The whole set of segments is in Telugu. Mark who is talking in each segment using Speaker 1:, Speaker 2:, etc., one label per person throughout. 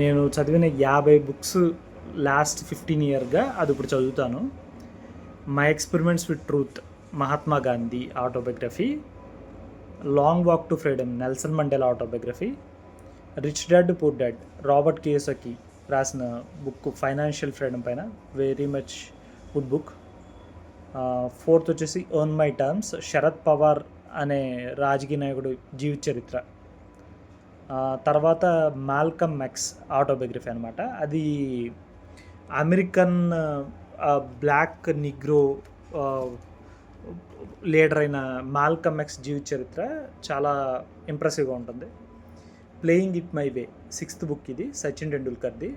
Speaker 1: నేను చదివిన 50 బుక్స్ లాస్ట్ 15 ఇయర్‌గా అది ఇప్పుడు చదువుతాను. 'My experiments with truth' Mahatma Gandhi autobiography, 'long walk to freedom' Nelson Mandela autobiography, 'rich dad poor dad' Robert Kiyosaki రాసిన బుక్ ఫైనాన్షియల్ ఫ్రీడమ్ పైన, very much good book. Fourth వచ్చేసి 'earn my terms' Sharad Pawar అనే రాజకీయ నాయకుడు జీవిత చరిత్ర. తర్వాత 'మాల్కమ్ ఎక్స్' ఆటోబయోగ్రఫీ అనమాట. అది అమెరికన్ బ్లాక్ నిగ్రో లీడర్ అయిన మాల్కమ్ ఎక్స్ జీవిత చరిత్ర చాలా ఇంప్రెసివ్గా ఉంటుంది. 'Playing it my way' sixth book, ఇది సచిన్ టెండూల్కర్ది.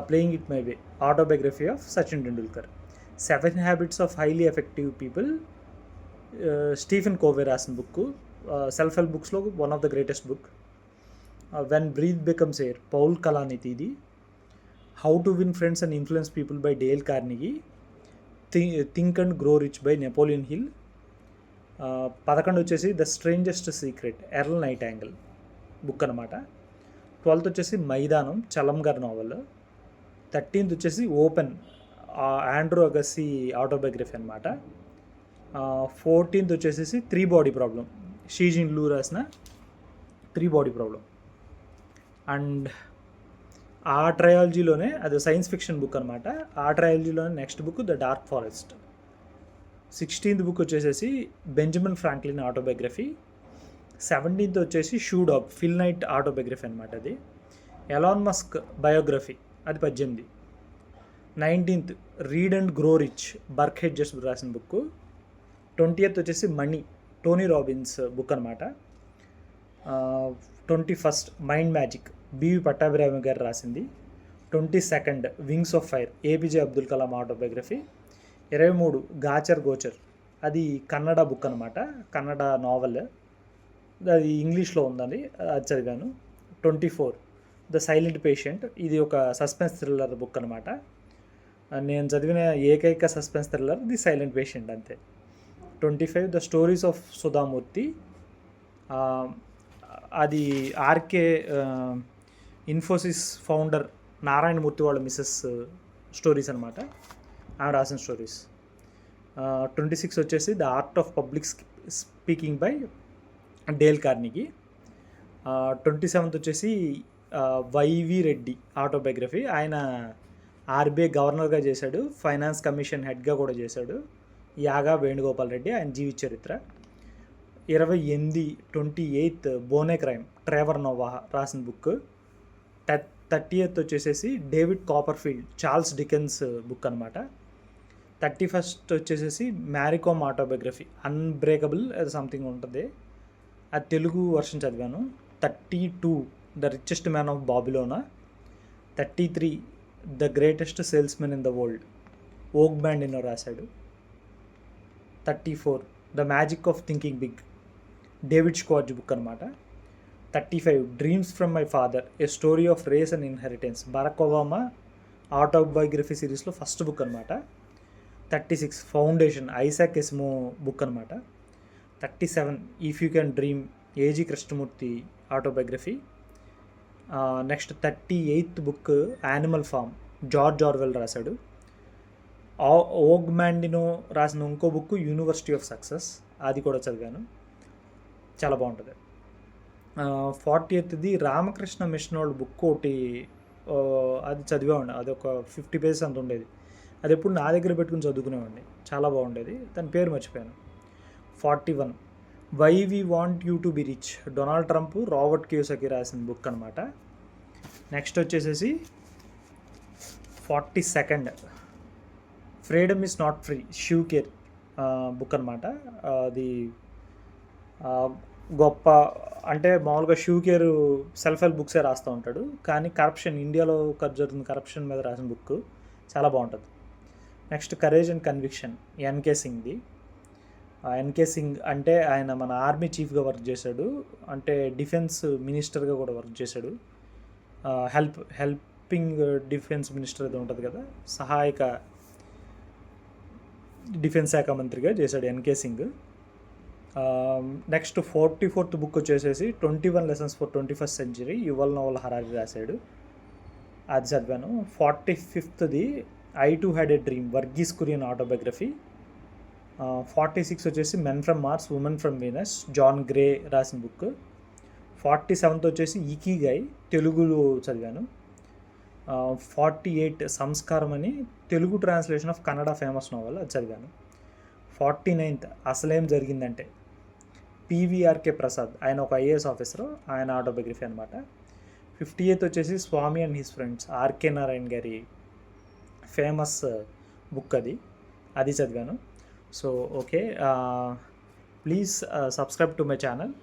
Speaker 1: 'Playing it my way' autobiography of Sachin Tendulkar. 7 habits of highly effective people Stephen Covey రాసిన బుక్, సెల్ఫ్ హెల్ప్ బుక్స్లో one of the greatest book. 'When breath becomes air' Paul కలానితీది. 'How to win friends and influence people' by Dale Carnegie. 'Think and grow rich' by Napoleon Hill. 11 వచ్చేసి 'the strangest secret' Earl Nightingale book అనమాట. 12 వచ్చేసి 'మైదానం' చలం గారి నావల్. 13th వచ్చేసి 'ఓపెన్' ఆండ్రూ అగస్సీ ఆటోబయోగ్రఫీ అనమాట. 14th వచ్చేసి 3 బాడీ ప్రాబ్లం షీ జిన్ లూ రాసిన 3 బాడీ ప్రాబ్లం. అండ్ ఆ ట్రయాలజీలోనే అది సైన్స్ ఫిక్షన్ బుక్ అనమాట. ఆ ట్రయాలజీలోనే next book 'the dark forest'. 16th book వచ్చేసి బెంజమిన్ ఫ్రాంక్లిన్ ఆటోబయోగ్రఫీ. 17th వచ్చేసి 'shoe dog' Phil Knight autobiography అనమాట. అది ఎలాన్ మస్క్ బయోగ్రఫీ, అది 18. 19th 'read and grow rich' Burke Hedges రాసిన బుక్. 20th వచ్చేసి 'మనీ' టోనీ రాబిన్స్ బుక్ అనమాట. 21st 'mind magic' BV Pattabhirami గారు రాసింది. 22nd 'wings of fire' APJ Abdul Kalam autobiography. 23 'గాచర్ గోచర్' అది కన్నడ బుక్ అనమాట, కన్నడ నావల్, అది ఇంగ్లీష్లో ఉందని అది చదివాను. 24 ద సైలెంట్ పేషెంట్, ఇది ఒక సస్పెన్స్ థ్రిల్లర్ బుక్ అనమాట. నేను చదివిన ఏకైక suspense thriller the silent patient, అంతే. 25 ద స్టోరీస్ ఆఫ్ సుధామూర్తి, అది ఆర్కే ఇన్ఫోసిస్ ఫౌండర్ నారాయణమూర్తి వాళ్ళ మిస్సెస్ స్టోరీస్ అనమాట, ఆమె రాసిన స్టోరీస్. 26 వచ్చేసి 'the art of public speaking' by Dale Carnegie. 27th వచ్చేసి వైవి రెడ్డి ఆటోబయోగ్రఫీ. ఆయన ఆర్బీఐ గవర్నర్గా చేశాడు, ఫైనాన్స్ కమిషన్ హెడ్గా కూడా చేశాడు. యాగా వేణుగోపాల్ రెడ్డి, ఆయన జీవిత చరిత్ర. 28th 'born a crime' Trevor Noah రాసిన బుక్. 30th వచ్చేసి 'David Copperfield' Charles Dickens book అనమాట. 31st వచ్చేసి 'మ్యారీకామ్ ఆటోబయోగ్రఫీ' అన్బ్రేకబుల్ అది సంథింగ్ ఉంటుంది, అది తెలుగు వర్షన్ చదివాను. 32 the richest man of Babylon. 33 the greatest salesman in the world Og Mandino రాశాడు. 34 the magic of thinking big David Schwartz book అనమాట. 35 dreams from my father a story of race and inheritance Barack Obama autobiography సిరీస్లో ఫస్ట్ బుక్ అనమాట. 36 ఫౌండేషన్ ఐసాక్ ఎసిమో బుక్ అనమాట. 37 if you can dream AG Krishnamurthy autobiography. Next 38th book Animal Farm George Orwell రాశాడు. ఓగ్ మ్యాండినో రాసిన ఇంకో బుక్ యూనివర్సిటీ ఆఫ్ సక్సెస్, అది కూడా చదివాను, చాలా బాగుంటుంది. 40th రామకృష్ణ మిషన్ వాళ్ళ బుక్ ఒకటి, అది చదివామండి, అది ఒక 50 pages అంత ఉండేది, అది ఎప్పుడు నా దగ్గర పెట్టుకుని చదువుకునేవాడిని, చాలా బాగుండేది, దాని పేరు మర్చిపోయాను. 41 why we want you to be rich Donald Trump Robert Kiyosaki రాసిన బుక్ అనమాట. నెక్స్ట్ వచ్చేసేసి 42nd freedom is not free Shiv Khera book అనమాట. అది గొప్ప, అంటే మామూలుగా షివ్ కేర్ సెల్ఫ్ హెల్ప్ బుక్సే రాస్తూ ఉంటాడు, కానీ కరప్షన్, ఇండియాలో జరుగుతున్న కరప్షన్ మీద రాసిన బుక్, చాలా బాగుంటుంది. Next 'courage and conviction' NK సింగ్ది. ఎన్కే సింగ్ అంటే ఆయన మన ఆర్మీ చీఫ్గా వర్క్ చేశాడు, అంటే డిఫెన్స్ మినిస్టర్గా కూడా వర్క్ చేశాడు. హెల్పింగ్ డిఫెన్స్ మినిస్టర్ అది ఉంటుంది కదా, సహాయక డిఫెన్స్ శాఖ మంత్రిగా చేశాడు NK Singh. Next 44th book వచ్చేసేసి 21 lessons for 21st century Yuval Noah Harari రాశాడు, అది చదివాను. 45th I too had a dream Verghese Kurien autobiography. 46 వచ్చేసి men from Mars women from Venus John Gray రాసిన బుక్. 47th వచ్చేసి ఇకిగై తెలుగులో చదివాను. 48 సంస్కారం అని Telugu translation of Kannada famous novel, అది చదివాను. 49th అసలేం జరిగిందంటే పివిఆర్కే ప్రసాద్, ఆయన ఒక ఐఏఎస్ ఆఫీసరు, ఆయన ఆటోబయోగ్రఫీ అనమాట. 58th వచ్చేసి Swami and his friends RK Narayan గారి ఫేమస్ బుక్, అది చదివాను. So okay, please subscribe to my channel.